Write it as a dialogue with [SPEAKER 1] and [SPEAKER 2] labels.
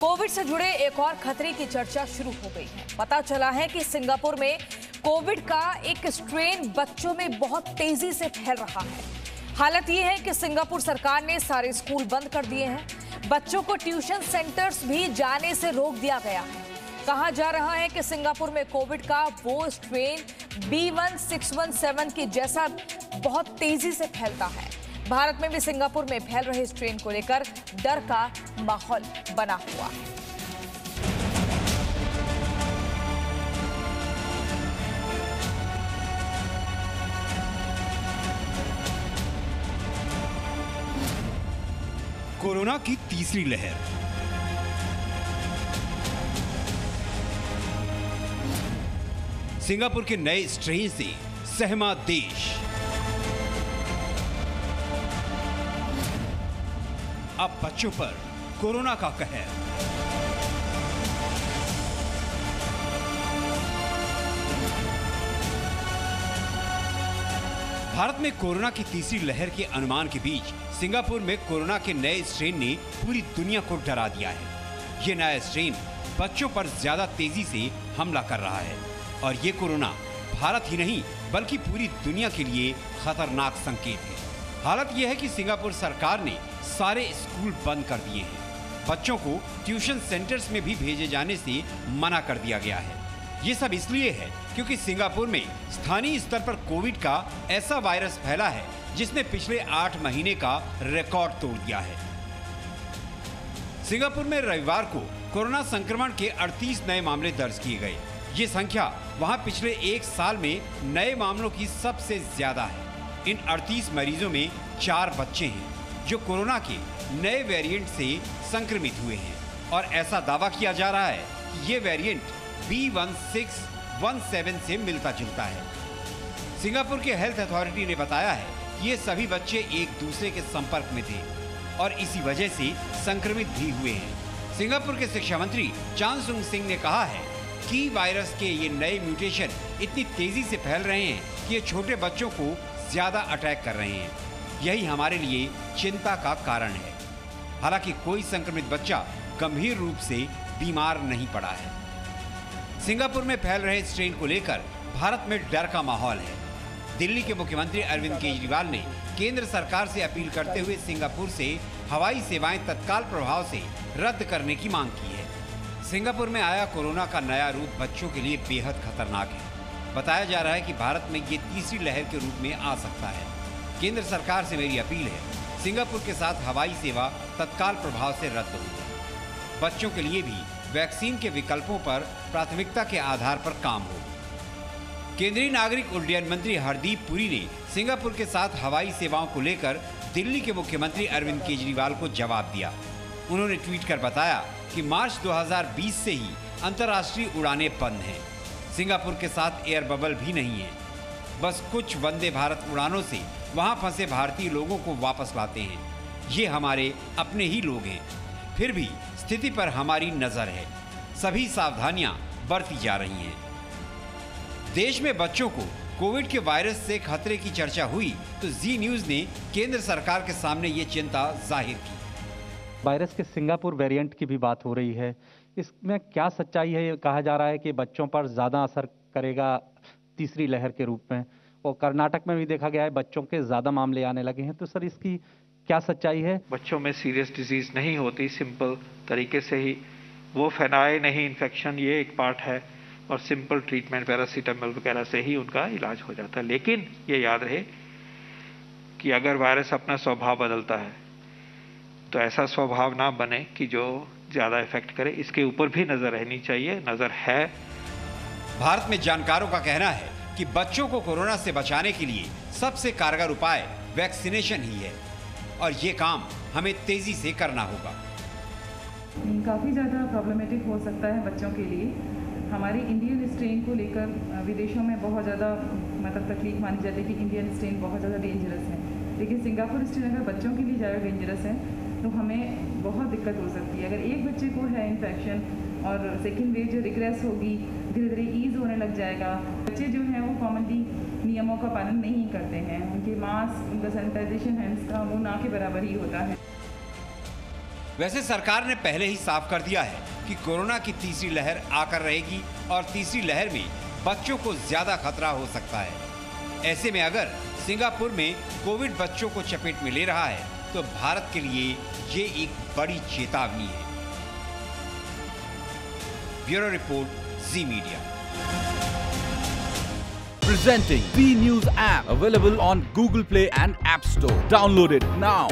[SPEAKER 1] Covid से जुड़े एक और खतरे की चर्चा शुरू हो गई है। पता चला है कि सिंगापुर में कोविड का एक स्ट्रेन बच्चों में बहुत तेजी से फैल रहा है। हालत यह है कि सिंगापुर सरकार ने सारे स्कूल बंद कर दिए हैं। बच्चों को ट्यूशन सेंटर्स भी जाने से रोक दिया गया है। कहा जा रहा है कि सिंगापुर में कोविड का वो स्ट्रेन B1617 के जैसा बहुत तेजी से फैलता है। भारत में भी सिंगापुर में फैल रहे स्ट्रेन को लेकर डर का माहौल बना हुआ है।
[SPEAKER 2] कोरोना की तीसरी लहर। सिंगापुर के नए स्ट्रेन से सहमा देश। अब बच्चों पर कोरोना का कहर। भारत में कोरोना की तीसरी लहर के अनुमान के बीच सिंगापुर में कोरोना के नए स्ट्रेन ने पूरी दुनिया को डरा दिया है। ये नया स्ट्रेन बच्चों पर ज्यादा तेजी से हमला कर रहा है और ये कोरोना भारत ही नहीं बल्कि पूरी दुनिया के लिए खतरनाक संकेत है। हालत यह है कि सिंगापुर सरकार ने सारे स्कूल बंद कर दिए हैं। बच्चों को ट्यूशन सेंटर्स में भी भेजे जाने से मना कर दिया गया है। ये सब इसलिए है क्योंकि सिंगापुर में स्थानीय स्तर पर कोविड का ऐसा वायरस फैला है जिसने पिछले 8 महीने का रिकॉर्ड तोड़ दिया है। सिंगापुर में रविवार को कोरोना संक्रमण के 38 नए मामले दर्ज किए गए। ये संख्या वहां पिछले एक साल में नए मामलों की सबसे ज्यादा है। इन 38 मरीजों में 4 बच्चे हैं जो कोरोना के नए वेरिएंट से संक्रमित हुए हैं और ऐसा दावा किया जा रहा है कि ये वेरिएंट B1617 से मिलता जुलता है। सिंगापुर के हेल्थ अथॉरिटी ने बताया है कि ये सभी बच्चे एक दूसरे के संपर्क में थे और इसी वजह से संक्रमित भी हुए हैं। सिंगापुर के शिक्षा मंत्री चान सुंग सिंह ने कहा है कि वायरस के ये नए म्यूटेशन इतनी तेजी से फैल रहे हैं कि ये छोटे बच्चों को ज्यादा अटैक कर रहे हैं। यही हमारे लिए चिंता का कारण है। हालांकि कोई संक्रमित बच्चा गंभीर रूप से बीमार नहीं पड़ा है। सिंगापुर में फैल रहे स्ट्रेन को लेकर भारत में डर का माहौल है। दिल्ली के मुख्यमंत्री अरविंद केजरीवाल ने केंद्र सरकार से अपील करते हुए सिंगापुर से हवाई सेवाएं तत्काल प्रभाव से रद्द करने की मांग की है। सिंगापुर में आया कोरोना का नया रूप बच्चों के लिए बेहद खतरनाक है। बताया जा रहा है कि भारत में ये तीसरी लहर के रूप में आ सकता है। केंद्र सरकार से मेरी अपील है, सिंगापुर के साथ हवाई सेवा तत्काल प्रभाव से रद्द हो। बच्चों के लिए भी वैक्सीन के विकल्पों पर प्राथमिकता के आधार पर काम हो। केंद्रीय नागरिक उड्डयन मंत्री हरदीप पुरी ने सिंगापुर के साथ हवाई सेवाओं को लेकर दिल्ली के मुख्यमंत्री अरविंद केजरीवाल को जवाब दिया। उन्होंने ट्वीट कर बताया कि मार्च 2020 से ही अंतर्राष्ट्रीय उड़ानें बंद हैं। सिंगापुर के साथ एयर बबल भी नहीं है। बस कुछ वंदे भारत उड़ानों से वहां फंसे भारतीय लोगों को वापस लाते हैं। ये हमारे अपने ही लोग हैं। फिर भी स्थिति पर हमारी नजर है। सभी सावधानियां बरती जा रही हैं। देश में बच्चों को कोविड के वायरस से खतरे की चर्चा हुई तो जी न्यूज ने केंद्र सरकार के सामने ये चिंता जाहिर की।
[SPEAKER 3] वायरस के सिंगापुर वेरिएंट की भी बात हो रही है। इसमें क्या सच्चाई है? ये कहा जा रहा है कि बच्चों पर ज़्यादा असर करेगा तीसरी लहर के रूप में, और कर्नाटक में भी देखा गया है बच्चों के ज़्यादा मामले आने लगे हैं। तो सर इसकी क्या सच्चाई है?
[SPEAKER 4] बच्चों में सीरियस डिजीज नहीं होती, सिंपल तरीके से ही वो फैलाए नहीं इन्फेक्शन, ये एक पार्ट है, और सिंपल ट्रीटमेंट पैरासीटामोल वगैरह से ही उनका इलाज हो जाता है। लेकिन ये याद रहे कि अगर वायरस अपना स्वभाव बदलता है तो ऐसा स्वभाव ना बने कि जो ज्यादा इफेक्ट करे। इसके ऊपर भी नजर रहनी चाहिए, नजर है।
[SPEAKER 2] भारत में जानकारों का कहना है कि बच्चों को कोरोना से बचाने के लिए सबसे कारगर उपाय वैक्सीनेशन ही है और ये काम हमें तेजी से करना होगा।
[SPEAKER 5] काफ़ी ज़्यादा प्रॉब्लमेटिक हो सकता है बच्चों के लिए। हमारे इंडियन स्ट्रेन को लेकर विदेशों में बहुत ज़्यादा तकलीफ मानी जाती है कि इंडियन स्ट्रेन बहुत ज़्यादा डेंजरस है, लेकिन सिंगापुर स्ट्रेन अगर बच्चों के लिए ज़्यादा डेंजरस है तो हमें बहुत दिक्कत हो सकती है। अगर एक बच्चे को है इन्फेक्शन और सेकेंड वेव जो रिग्रेस होगी, धीरे धीरे ईज होने लग जाएगा। बच्चे जो हैं वो कॉमनली नियमों का पालन नहीं करते हैं। उनके मास्क, उनका सैनिटाइजेशन हैंड्स का वो ना के बराबर ही होता है।
[SPEAKER 2] वैसे सरकार ने पहले ही साफ कर दिया है कि कोरोना की तीसरी लहर आकर रहेगी और तीसरी लहर में बच्चों को ज्यादा खतरा हो सकता है। ऐसे में अगर सिंगापुर में कोविड बच्चों को चपेट में ले रहा है तो भारत के लिए ये एक बड़ी चेतावनी है। Bureau report, ji media.
[SPEAKER 6] Presenting B News app, available on Google Play and App Store. Download it now.